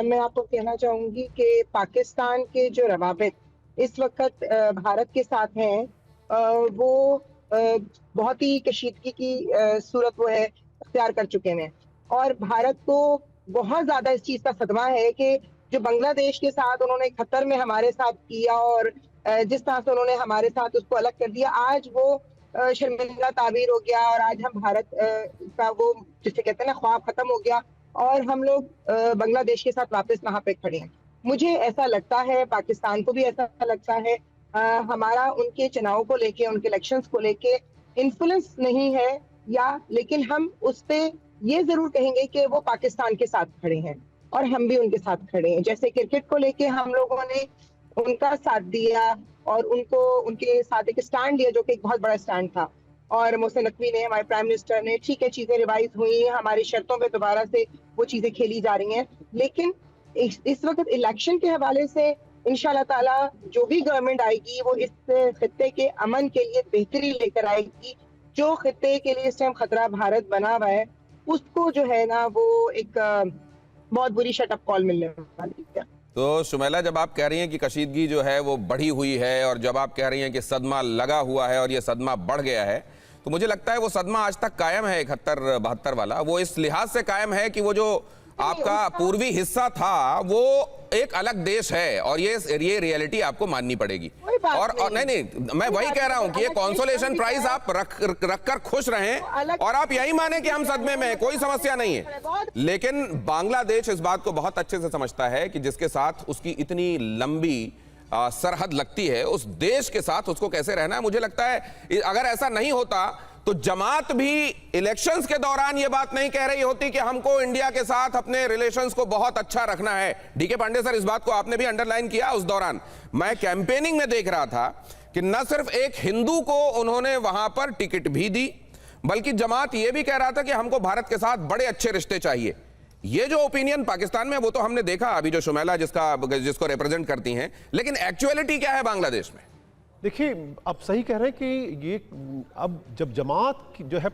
मैं आपको कहना चाहूंगी कि पाकिस्तान के जो रवाबित इस वक्त भारत के साथ हैं, वो बहुत ही कशीदगी की सूरत वो है अख्तियार कर चुके हैं, और भारत को बहुत ज्यादा इस चीज का सदमा है कि जो बांग्लादेश के साथ उन्होंने खतर में हमारे साथ किया और जिस तरह से उन्होंने हमारे साथ उसको अलग कर दिया, आज वो शर्मिंदा ताबीर हो गया, और आज हम भारत का वो जिसे कहते हैं ना ख्वाब खत्म हो गया, और हम लोग बांग्लादेश के साथ वापस वहां पे खड़े हैं। मुझे ऐसा लगता है, पाकिस्तान को भी ऐसा लगता है, हमारा उनके चुनाव को लेके, उनके इलेक्शंस को लेके इन्फ्लुएंस नहीं है, या लेकिन हम उस पे ये जरूर कहेंगे कि वो पाकिस्तान के साथ खड़े हैं और हम भी उनके साथ खड़े हैं। जैसे क्रिकेट को लेके हम लोगों ने उनका साथ दिया और उनके साथ एक स्टैंड लिया जो कि एक बहुत बड़ा स्टैंड था, और मोहसिन नकवी ने, हमारे प्राइम मिनिस्टर ने, ठीक है चीजें रिवाइज हुई, हमारी शर्तों पे दोबारा से वो चीजें खेली जा रही हैं, लेकिन इस वक्त इलेक्शन के हवाले से इंशाल्लाह ताला जो भी गवर्नमेंट आएगी वो इस खित्ते के अमन के लिए बेहतरी लेकर आएगी। जो खित्ते के लिए इस टाइम खतरा भारत बना हुआ है उसको जो है ना वो एक बहुत बुरी शटअप कॉल मिलने वाली है। तो शुमैला, जब आप कह रही हैं कि कशीदगी जो है वो बढ़ी हुई है और जब आप कह रही हैं कि सदमा लगा हुआ है और ये सदमा बढ़ गया है, तो मुझे लगता है वो सदमा आज तक कायम है 71-72 वाला। वो इस लिहाज से कायम है कि वो जो आपका पूर्वी हिस्सा था वो एक अलग देश है और ये रियलिटी आपको माननी पड़ेगी। और नहीं, मैं वही कह रहा हूं कि ये कंसोलेशन प्राइज आप रख कर खुश रहें और आप यही माने कि हम सदमे में हैं, कोई समस्या नहीं है। लेकिन बांग्लादेश इस बात को बहुत अच्छे से समझता है कि जिसके साथ उसकी इतनी लंबी सरहद लगती है, उस देश के साथ उसको कैसे रहना है। मुझे लगता है अगर ऐसा नहीं होता तो जमात भी इलेक्शंस के दौरान यह बात नहीं कह रही होती कि हमको इंडिया के साथ अपने रिलेशंस को बहुत अच्छा रखना है। डीके पांडे सर, इस बात को आपने भी अंडरलाइन किया उस दौरान। मैं कैंपेनिंग में देख रहा था कि न सिर्फ एक हिंदू को उन्होंने वहां पर टिकट भी दी, बल्कि जमात यह भी कह रहा था कि हमको भारत के साथ बड़े अच्छे रिश्ते चाहिए। ये जो ओपिनियन पाकिस्तान में, वो तो हमने देखा अभी जो शुमैला जिसको रिप्रेजेंट करती हैं, लेकिन एक्चुअलिटी क्या है बांग्लादेश में? देखिए, आप सही कह रहे हैं कि ये अब जब जमात जो है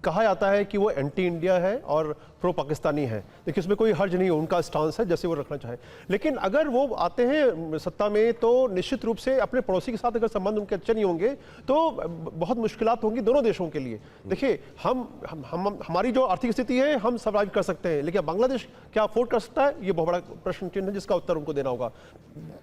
कहा जाता है कि वो एंटी इंडिया है और प्रो पाकिस्तानी है, देखिए उसमें कोई हर्ज नहीं है, उनका स्टांस है जैसे वो रखना चाहे। लेकिन अगर वो आते हैं सत्ता में तो निश्चित रूप से अपने पड़ोसी के साथ अगर संबंध उनके अच्छे नहीं होंगे तो बहुत मुश्किलात होंगी दोनों देशों के लिए। देखिए, हमारी जो आर्थिक स्थिति है हम सर्वाइव कर सकते हैं, लेकिन बांग्लादेश क्या अफोर्ड कर सकता है, ये बहुत बड़ा प्रश्न चिन्ह है जिसका उत्तर उनको देना होगा।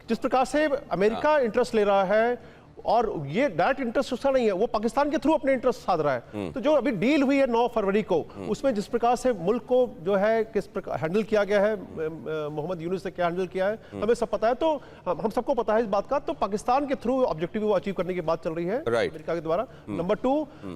जिस प्रकार से अमेरिका इंटरेस्ट ले रहा है, और ये डायरेक्ट इंटरेस्ट उसका नहीं है, वो पाकिस्तान के थ्रू अपने इंटरेस्ट साध रहा है। तो जो अभी डील हुई है 9 फरवरी को, उसमें जिस प्रकार से मुल्क को जो है किस प्रकार हैंडल किया गया है, मोहम्मद यूनुस ने क्या हैंडल किया है, हमें सब पता है। तो हम सबको पता है इस बात का। तो पाकिस्तान के थ्रू ऑब्जेक्टिव वो अचीव करने की बात चल रही है अमेरिका के द्वारा। नंबर 2,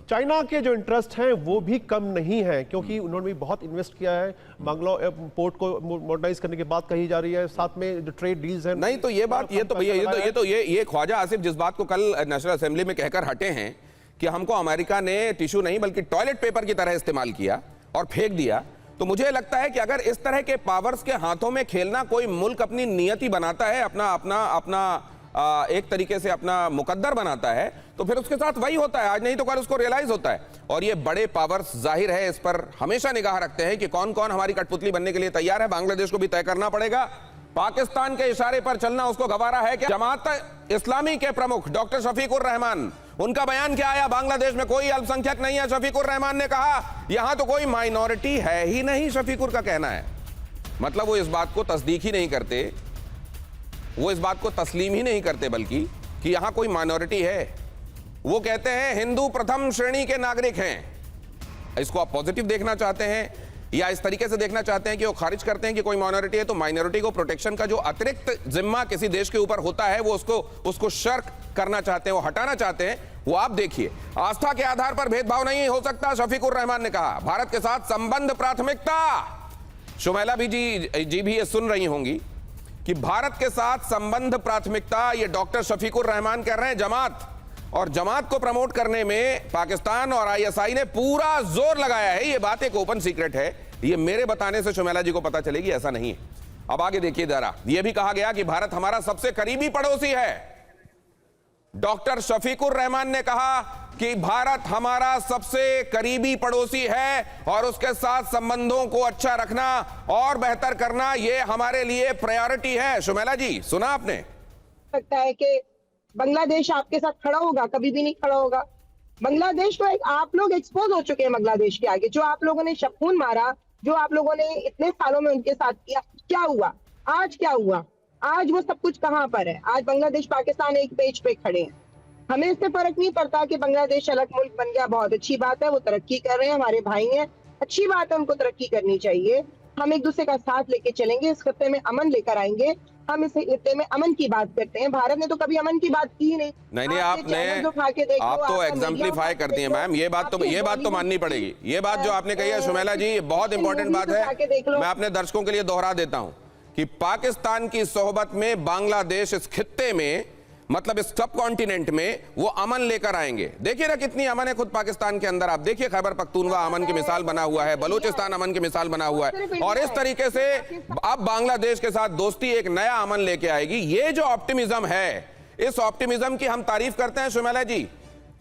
चाइना के जो इंटरेस्ट हैं वो भी कम नहीं है, क्योंकि उन्होंने भी बहुत इन्वेस्ट किया है। बांग्लोर पोर्ट को मॉडर्नाइज करने की बात कही जा रही है, साथ में जो ट्रेड डील्स हैं। नहीं तो ये बात, ये तो भैया ये ख्वाजा आसिफ जिस बात को कल नेशनल असेंबली में कहकर हटे हैं कि हमको अमेरिका ने टिश्यू नहीं बल्कि टॉयलेट पेपर की तरह इस्तेमाल किया और फेंक दिया, तो मुझे लगता है कि अगर इस तरह के पावर्स के हाथों में खेलना कोई मुल्क अपनी नियति बनाता है, अपना एक तरीके से अपना मुकद्दर बनाता है, तो फिर उसके साथ वही होता है, आज नहीं तो कल उसको रियलाइज होता है। और ये बड़े पावर्स जाहिर है इस पर हमेशा निगाह रखते हैं कि कौन कौन हमारी कठपुतली बनने के लिए तैयार है। बांग्लादेश को भी तय करना पड़ेगा, पाकिस्तान के इशारे पर चलना उसको गवारा है क्या? जमात इस्लामी के प्रमुख डॉक्टर शफीकुर रहमान, उनका बयान क्या आया? बांग्लादेश में कोई अल्पसंख्यक नहीं है। शफीकुर रहमान ने कहा यहां तो कोई माइनॉरिटी है ही नहीं, शफीकुर का कहना है। मतलब वो इस बात को तस्दीक ही नहीं करते, वो इस बात को तस्लीम ही नहीं करते, बल्कि कि यहां कोई माइनॉरिटी है। वो कहते हैं हिंदू प्रथम श्रेणी के नागरिक हैं। इसको आप पॉजिटिव देखना चाहते हैं या इस तरीके से देखना चाहते हैं कि वो खारिज करते हैं कि कोई माइनॉरिटी है तो माइनॉरिटी को प्रोटेक्शन का जो अतिरिक्त जिम्मा किसी देश के ऊपर होता है वो उसको शर्क करना चाहते हैं, वो हटाना चाहते हैं। वो आप देखिए, आस्था के आधार पर भेदभाव नहीं हो सकता, शफीकुर रहमान ने कहा। भारत के साथ संबंध प्राथमिकता, शुमैला भी जी भी ये सुन रही होंगी कि भारत के साथ संबंध प्राथमिकता, ये डॉक्टर शफीकुर रहमान कह रहे हैं। जमात और जमात को प्रमोट करने में पाकिस्तान और आईएसआई ने पूरा जोर लगाया है। ये बात एक ओपन सीक्रेट है, ये मेरे बताने से शुमैला जी को पता चलेगी, ऐसा नहीं है। अब आगे देखिए जरा, यह भी कहा गया कि भारत हमारा सबसे करीबी पड़ोसी है। डॉक्टर शफीकुर रहमान ने कहा कि भारत हमारा सबसे करीबी पड़ोसी है और उसके साथ संबंधों को अच्छा रखना और बेहतर करना ये हमारे लिए प्रायोरिटी है। शुमैला जी, सुना आपने? लगता है कि बांग्लादेश आपके साथ खड़ा होगा, कभी भी नहीं खड़ा होगा। बांग्लादेश को आप लोग एक्सपोज हो चुके हैं बांग्लादेश के आगे। जो आप लोगों ने शफून मारा, जो आप लोगों ने इतने सालों में उनके साथ किया, क्या हुआ आज? क्या हुआ आज? वो सब कुछ कहाँ पर है? आज बांग्लादेश पाकिस्तान एक पेज पे खड़े हैं। हमें इससे फर्क नहीं पड़ता कि बांग्लादेश अलग मुल्क बन गया, बहुत अच्छी बात है, वो तरक्की कर रहे हैं, हमारे भाई हैं, अच्छी बात है, उनको तरक्की करनी चाहिए। हम एक दूसरे का साथ लेके चलेंगे, इस खत्ते में अमन लेकर आएंगे। हम इस खत्ते में अमन की बात करते हैं, भारत ने तो कभी अमन की बात की नहीं। आप तो एग्जाम्पलीफाई करती हैं मैम, ये बात तो माननी पड़ेगी। ये बात जो आपने कही है शुमैला जी, बहुत इंपॉर्टेंट बात है। मैं अपने दर्शकों के लिए दोहरा देता हूं कि पाकिस्तान की सोहबत में बांग्लादेश इस खित्ते में, मतलब इस सब कॉन्टिनेंट में वो अमन लेकर आएंगे। देखिए ना कितनी अमन है खुद पाकिस्तान के अंदर। आप देखिए खैबर पख्तूनवा अमन की मिसाल बना हुआ है, बलूचिस्तान अमन की मिसाल बना हुआ है, और इस तरीके से अब बांग्लादेश के साथ दोस्ती एक नया अमन लेके आएगी। ये जो ऑप्टिमिज्म है, इस ऑप्टिमिज्म की हम तारीफ करते हैं Shumaila ji.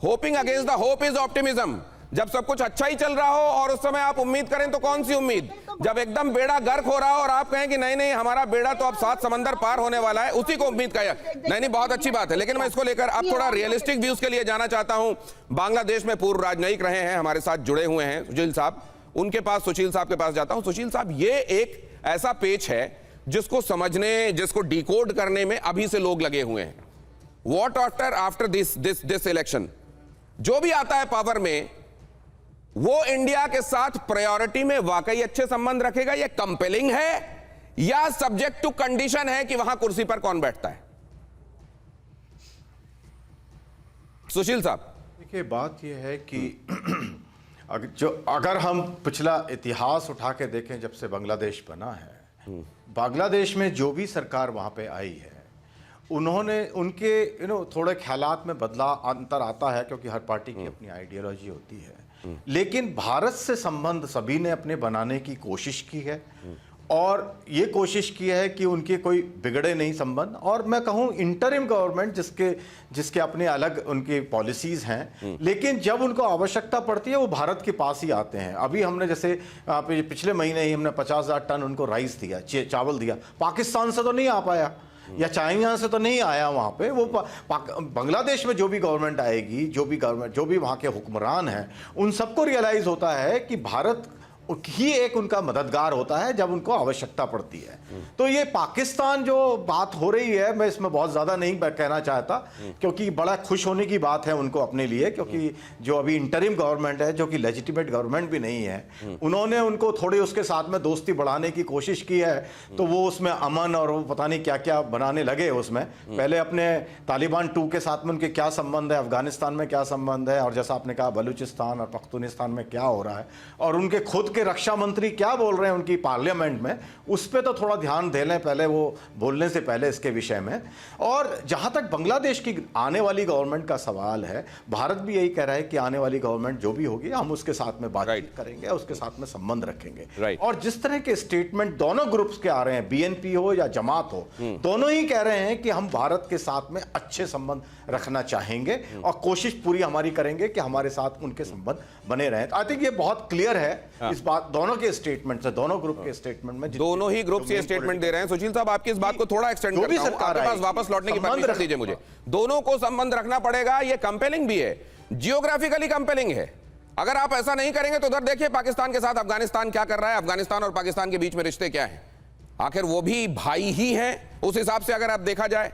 Hoping against the hope is optimism. जब सब कुछ अच्छा ही चल रहा हो और उस समय आप उम्मीद करें तो कौन सी उम्मीद? जब एकदम बेड़ा गर्क हो रहा हो और आप कहें कि नहीं नहीं हमारा बेड़ा तो अब 7 समंदर पार होने वाला है, उसी को उम्मीद का। नहीं, बहुत अच्छी बात है, लेकिन मैं इसको लेकर अब थोड़ा रियलिस्टिक व्यूज के लिए जाना चाहता हूं। बांग्लादेश में पूर्व राजनयिक रहे हैं, हमारे साथ जुड़े हुए हैं सुशील साहब, उनके पास, सुशील साहब के पास जाता हूं। सुशील साहब, ये एक ऐसा पेच है जिसको समझने, जिसको डिकोड करने में अभी से लोग लगे हुए हैं। व्हाट आफ्टर दिस इलेक्शन, जो भी आता है पावर में, वो इंडिया के साथ प्रायोरिटी में वाकई अच्छे संबंध रखेगा? ये कंपेलिंग है या सब्जेक्ट टू कंडीशन है कि वहां कुर्सी पर कौन बैठता है? सुशील साहब, देखिए बात यह है कि अगर हम पिछला इतिहास उठा के देखें, जब से बांग्लादेश बना है, बांग्लादेश में जो भी सरकार वहां पे आई है उन्होंने उनके थोड़े ख्यालात में अंतर आता है, क्योंकि हर पार्टी की अपनी आइडियोलॉजी होती है। लेकिन भारत से संबंध सभी ने अपने बनाने की कोशिश की है, और ये कोशिश की है कि उनके कोई बिगड़े नहीं संबंध। और मैं कहूँ इंटरिम गवर्नमेंट जिसके अपने अलग उनकी पॉलिसीज़ हैं, लेकिन जब उनको आवश्यकता पड़ती है वो भारत के पास ही आते हैं। अभी हमने जैसे पिछले महीने ही हमने 50,000 टन उनको राइस दिया, चावल दिया। पाकिस्तान से तो नहीं आ पाया, या चाइना से तो नहीं आया वहाँ पे। वो बांग्लादेश में जो भी गवर्नमेंट आएगी, जो भी वहाँ के हुक्मरान हैं, उन सबको रियलाइज़ होता है कि भारत ही एक उनका मददगार होता है जब उनको आवश्यकता पड़ती है। तो ये पाकिस्तान जो बात हो रही है, मैं इसमें बहुत ज़्यादा नहीं कहना चाहता, क्योंकि बड़ा खुश होने की बात है उनको अपने लिए, क्योंकि जो अभी इंटरिम गवर्नमेंट है, जो कि लेजिटिमेट गवर्नमेंट भी नहीं है, उन्होंने उनको थोड़ी उसके साथ में दोस्ती बढ़ाने की कोशिश की है। तो वो उसमें अमन और वो पता नहीं क्या क्या बनाने लगे उसमें। पहले अपने तालिबान 2 के साथ में उनके क्या संबंध है, अफगानिस्तान में क्या संबंध है, और जैसा आपने कहा बलूचिस्तान और पख्तूनिस्तान में क्या हो रहा है, और उनके खुद रक्षा मंत्री क्या बोल रहे हैं उनकी पार्लियामेंट में, उस पे तो थोड़ा ध्यान दे लें पहले, वो बोलने से पहले इसके विषय में। और जहां तक बांग्लादेश की आने वाली गवर्नमेंट का सवाल है, भारत भी यही कह रहा है कि आने वाली गवर्नमेंट जो भी होगी हम उसके साथ में बातचीत करेंगे, उसके साथ में संबंध रखेंगे। और जिस तरह के स्टेटमेंट दोनों ग्रुप्स के आ रहे हैं, बीएनपी हो या जमात हो, दोनों ही कह रहे हैं कि हम भारत के साथ में अच्छे संबंध रखना चाहेंगे और कोशिश पूरी हमारी करेंगे कि हमारे साथ उनके संबंध बने रहें। आई थिंक ये बहुत क्लियर है इस बात, दोनों के स्टेटमेंट से, दोनों ग्रुप के स्टेटमेंट में, दोनों ही ग्रुप ये स्टेटमेंट दे रहे हैं। सुशील साहब, आपकी इस बात को थोड़ा एक्सटेंड करता हूं, आपके पास वापस लौटने की परमिशन दीजिए मुझे। दोनों को संबंध रखना पड़ेगा, ये कंपेलिंग भी है, जियोग्राफिकली कंपेलिंग है। अगर आप ऐसा नहीं करेंगे तो उधर देखिए पाकिस्तान के साथ अफगानिस्तान क्या कर रहा है, अफगानिस्तान और पाकिस्तान के बीच में रिश्ते क्या है, आखिर वो भी भाई ही हैं उस हिसाब से। अगर आप देखा जाए,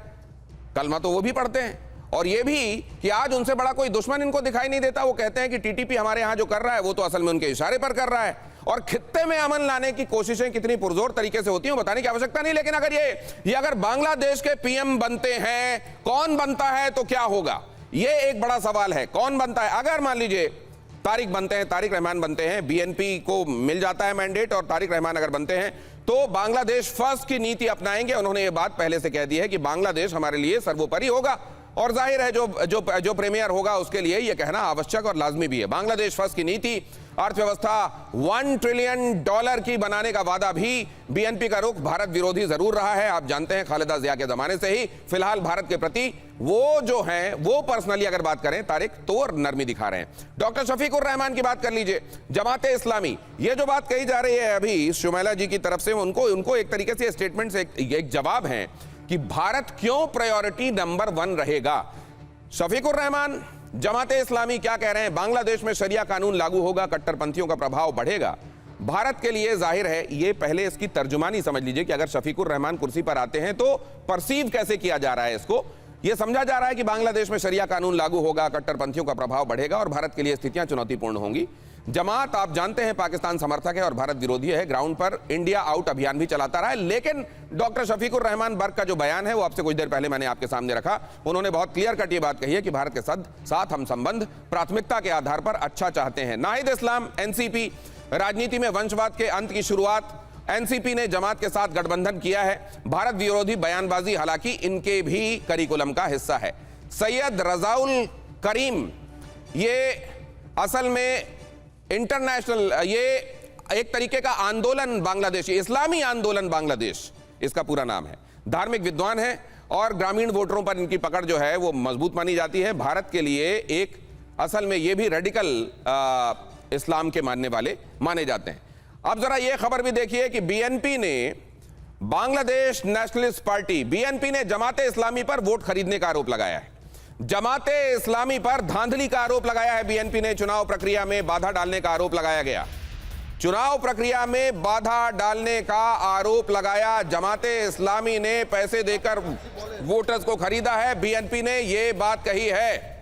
कलमा तो वो भी पढ़ते हैं, और ये भी कि आज उनसे बड़ा कोई दुश्मन इनको दिखाई नहीं देता। वो कहते हैं कि टीटीपी हमारे यहां जो कर रहा है वो तो असल में उनके इशारे पर कर रहा है, और खित्ते में अमन लाने की कोशिशें कितनी पुरजोर तरीके से होती हैं बताने की आवश्यकता नहीं। लेकिन अगर ये अगर बांग्लादेश के पीएम बनते हैं, कौन बनता है तो क्या होगा, ये एक बड़ा सवाल है। कौन बनता है? अगर मान लीजिए तारिक बनते हैं, तारिक रहमान बनते हैं, बीएनपी को मिल जाता है मैंडेट और तारिक रहमान अगर बनते हैं, तो बांग्लादेश फर्स्ट की नीति अपनाएंगे। उन्होंने ये बात पहले से कह दी है कि बांग्लादेश हमारे लिए सर्वोपरि होगा, और जाहिर है जो प्रीमियर होगा उसके लिए यह कहना आवश्यक और लाजमी भी है। बांग्लादेश फर्स्ट की नीति, अर्थव्यवस्था $1 ट्रिलियन की बनाने का वादा भी, बीएनपी का रुख भारत विरोधी जरूर रहा है। आप जानते हैं खालिदा जिया के जमाने से ही फिलहाल भारत के प्रति वो जो हैं वो पर्सनली अगर बात करें तारिक तो नरमी दिखा रहे हैं। डॉक्टर शफीकुर रहमान की बात कर लीजिए, जमाते इस्लामी, ये जो बात कही जा रही है अभी शुमैला जी की तरफ से, उनको एक तरीके से स्टेटमेंट से एक जवाब है कि भारत क्यों प्रायोरिटी नंबर 1 रहेगा। शफीकुर रहमान, जमाते इस्लामी क्या कह रहे हैं? बांग्लादेश में शरिया कानून लागू होगा, कट्टरपंथियों का प्रभाव बढ़ेगा। भारत के लिए जाहिर है, ये पहले इसकी तर्जुमानी समझ लीजिए कि अगर शफीकुर रहमान कुर्सी पर आते हैं तो परसीव कैसे किया जा रहा है इसको। यह समझा जा रहा है कि बांग्लादेश में शरिया कानून लागू होगा, कट्टरपंथियों का प्रभाव बढ़ेगा और भारत के लिए स्थितियां चुनौतीपूर्ण होंगी। जमात आप जानते हैं पाकिस्तान समर्थक है और भारत विरोधी है, ग्राउंड पर इंडिया आउट अभियान भी चलाता रहा है। लेकिन डॉक्टर शफीकुर रहमान बर्क का जो बयान है वो आपसे कुछ देर पहले मैंने आपके सामने रखा, उन्होंने बहुत क्लियर कट ये बात कही है कि भारत के साथ हम संबंध प्राथमिकता के आधार पर अच्छा चाहते हैं। नाहिद इस्लाम, एनसीपी, राजनीति में वंशवाद के अंत की शुरुआत, एनसीपी ने जमात के साथ गठबंधन किया है, भारत विरोधी बयानबाजी हालांकि इनके भी करिकुलम का हिस्सा है। सैयद रजाउल करीम, ये असल में इंटरनेशनल, ये एक तरीके का आंदोलन बांग्लादेश, इस्लामी आंदोलन बांग्लादेश इसका पूरा नाम है, धार्मिक विद्वान है और ग्रामीण वोटरों पर इनकी पकड़ जो है वो मजबूत मानी जाती है। भारत के लिए एक असल में ये भी रेडिकल इस्लाम के मानने वाले माने जाते हैं। अब जरा ये खबर भी देखिए कि बीएनपी ने, बांग्लादेश नेशनलिस्ट पार्टी बीएनपी ने जमाते इस्लामी पर वोट खरीदने का आरोप लगाया है। जमाते इस्लामी पर धांधली का आरोप लगाया है बीएनपी ने, चुनाव प्रक्रिया में बाधा डालने का आरोप लगाया गया। चुनाव प्रक्रिया में बाधा डालने का आरोप लगाया, जमाते इस्लामी ने पैसे देकर वोटर्स को खरीदा है, बीएनपी ने यह बात कही है।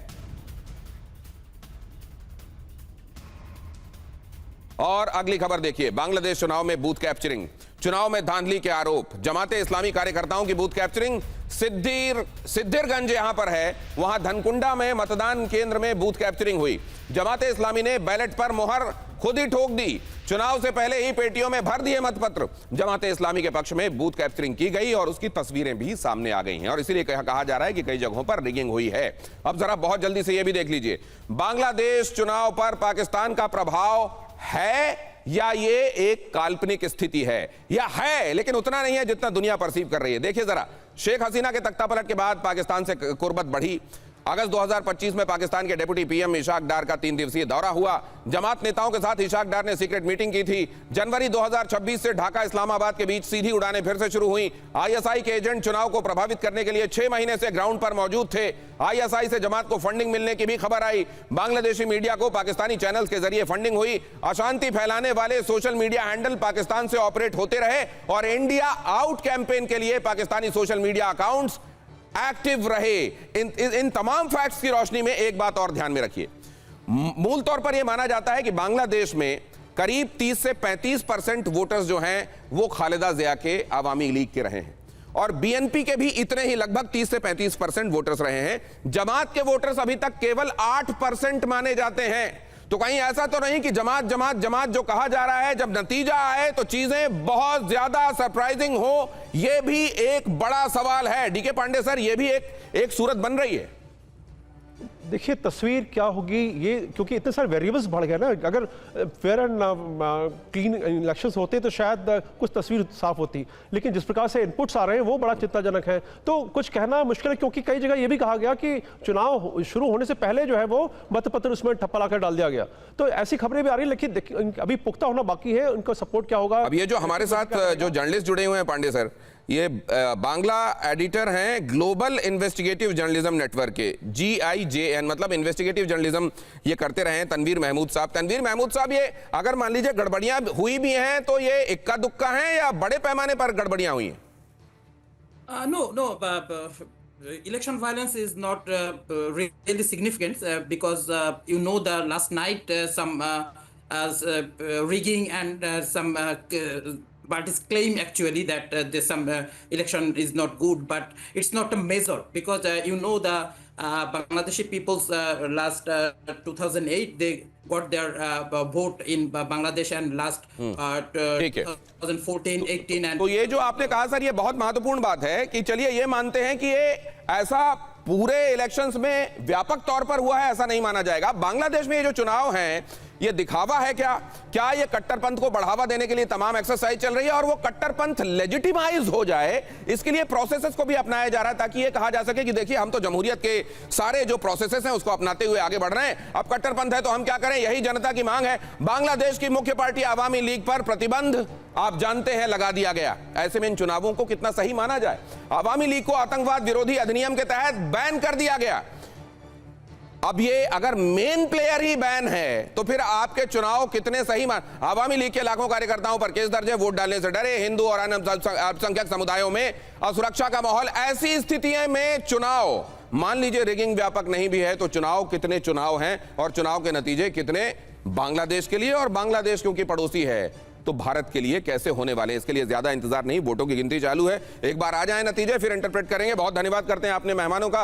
और अगली खबर देखिए, बांग्लादेश चुनाव में बूथ कैप्चरिंग, चुनाव में धांधली के आरोप, जमाते इस्लामी कार्यकर्ताओं की बूथ कैप्चरिंग। सिद्धिरगंज यहां पर है, वहां धनकुंडा में मतदान केंद्र में बूथ कैप्चरिंग हुई। जमाते इस्लामी ने बैलेट पर मोहर खुद ही ठोक दी। चुनाव से पहले ही पेटियों में भर दिए मतपत्र। जमाते इस्लामी के पक्ष में बूथ कैप्चरिंग की गई और उसकी तस्वीरें भी सामने आ गई हैं और इसीलिए कहा जा रहा है कि कई जगहों पर रिगिंग हुई है। अब जरा बहुत जल्दी से यह भी देख लीजिए, बांग्लादेश चुनाव पर पाकिस्तान का प्रभाव है या ये एक काल्पनिक स्थिति है, या है लेकिन उतना नहीं है जितना दुनिया परसीव कर रही है। देखिए जरा, शेख हसीना के तख्तापलट के बाद पाकिस्तान से कुर्बत बढ़ी। अगस्त 2025 में पाकिस्तान के डिप्टी पीएम इशाक डार का 3 दिवसीय दौरा हुआ। जमात नेताओं के साथ इशाक डार ने सीक्रेट मीटिंग की थी। जनवरी 2026 से ढाका इस्लामाबाद के बीच सीधी उड़ानें फिर से शुरू हुई। आईएसआई के एजेंट चुनाव को प्रभावित करने के लिए 6 महीने से ग्राउंड पर मौजूद थे। आईएसआई से जमात को फंडिंग मिलने की भी खबर आई। बांग्लादेशी मीडिया को पाकिस्तानी चैनल्स के जरिए फंडिंग हुई। अशांति फैलाने वाले सोशल मीडिया हैंडल पाकिस्तान से ऑपरेट होते रहे और इंडिया आउट कैंपेन के लिए Pakistani social media accounts active रहे। इन तमाम फैक्ट्स की रोशनी में एक बात और ध्यान में रखिए, मूल तौर पर यह माना जाता है कि बांग्लादेश में करीब 30 से 35% वोटर्स जो हैं वो खालिदा जिया के अवामी लीग के रहे हैं और बीएनपी के भी इतने ही लगभग 30 से 35% वोटर्स रहे हैं। जमात के वोटर्स अभी तक केवल 8% माने जाते हैं। तो कहीं ऐसा तो नहीं कि जमात जमात जमात जो कहा जा रहा है, जब नतीजा आए तो चीजें बहुत ज्यादा सरप्राइजिंग हो, यह भी एक बड़ा सवाल है। डीके पांडे सर, यह भी एक सूरत बन रही है। देखिए तस्वीर क्या होगी ये, क्योंकि इतने सारे वेरिएबल्स बढ़ गए ना। अगर फेयर एंड क्लीन इलेक्शंस होते तो शायद कुछ तस्वीर साफ होती, लेकिन जिस प्रकार से इनपुट्स आ रहे हैं वो बड़ा चिंताजनक है। तो कुछ कहना मुश्किल है, क्योंकि कई जगह ये भी कहा गया कि चुनाव शुरू होने से पहले जो है वो मतपत्र उसमें ठप्पा लाकर डाल दिया गया। तो ऐसी खबरें भी आ रही है, लेकिन अभी पुख्ता होना बाकी है। उनका सपोर्ट क्या होगा? अब ये जो हमारे साथ जो जर्नलिस्ट जुड़े हुए हैं पांडे सर, ये बांग्ला एडिटर हैं ग्लोबल इन्वेस्टिगेटिव जर्नलिज्म नेटवर्क के, GIJN, मतलब इन्वेस्टिगेटिव जर्नलिज्म ये करते रहे हैं, तनवीर महमूद साहब। तनवीर महमूद साहब, ये अगर मान लीजिए गड़बड़ियां हुई भी हैं तो ये इक्का दुक्का हैं या बड़े पैमाने पर गड़बड़ियां हुई हैं? No. Election violence is not really significant because you know the last night some rigging and some parties claim actually that there's some election is not good, but it's not a measure because you know the Bangladeshi people's last 2008 they got their vote in Bangladesh and last 2014, 18 and तो ये जो आपने कहा sir, ये बहुत महत्वपूर्ण बात है कि चलिए ये मानते हैं कि ये ऐसा पूरे इलेक्शंस में व्यापक तौर पर हुआ है, ऐसा नहीं माना जाएगा। बांग्लादेश में ये जो चुनाव हैं ये दिखावा है क्या ये कट्टरपंथ को बढ़ावा देने के लिए तमाम एक्सरसाइज चल रही है और वो कट्टरपंथ लेजिटिमाइज हो जाए, इसके लिए प्रोसेसेस को भी अपनाया जा रहा है ताकि ये कहा जा सके कि देखिए हम तो जमहूरियत के सारे जो प्रोसेसेस हैं उसको अपनाते हुए आगे बढ़ रहे हैं। अब कट्टरपंथ है तो हम क्या करें, यही जनता की मांग है। बांग्लादेश की मुख्य पार्टी अवामी लीग पर प्रतिबंध आप जानते हैं लगा दिया गया। ऐसे में इन चुनावों को कितना सही माना जाए? अवामी लीग को आतंकवाद विरोधी अधिनियम के तहत बैन कर दिया गया। अब ये अगर मेन प्लेयर ही बैन है तो फिर आपके चुनाव कितने सही मान? अवामी लीग के लाखों कार्यकर्ताओं पर केस दर्ज है, वोट डालने से डरे। हिंदू और अन्य अल्पसंख्यक समुदायों में असुरक्षा का माहौल। ऐसी स्थितियों में चुनाव, मान लीजिए रिगिंग व्यापक नहीं भी है तो चुनाव कितने चुनाव हैं और चुनाव के नतीजे कितने बांग्लादेश के लिए, और बांग्लादेश क्योंकि पड़ोसी है तो भारत के लिए कैसे होने वाले? इसके लिए ज्यादा इंतजार नहीं, वोटों की गिनती चालू है। एक बार आ जाए नतीजे फिर इंटरप्रेट करेंगे। बहुत धन्यवाद करते हैं अपने मेहमानों का।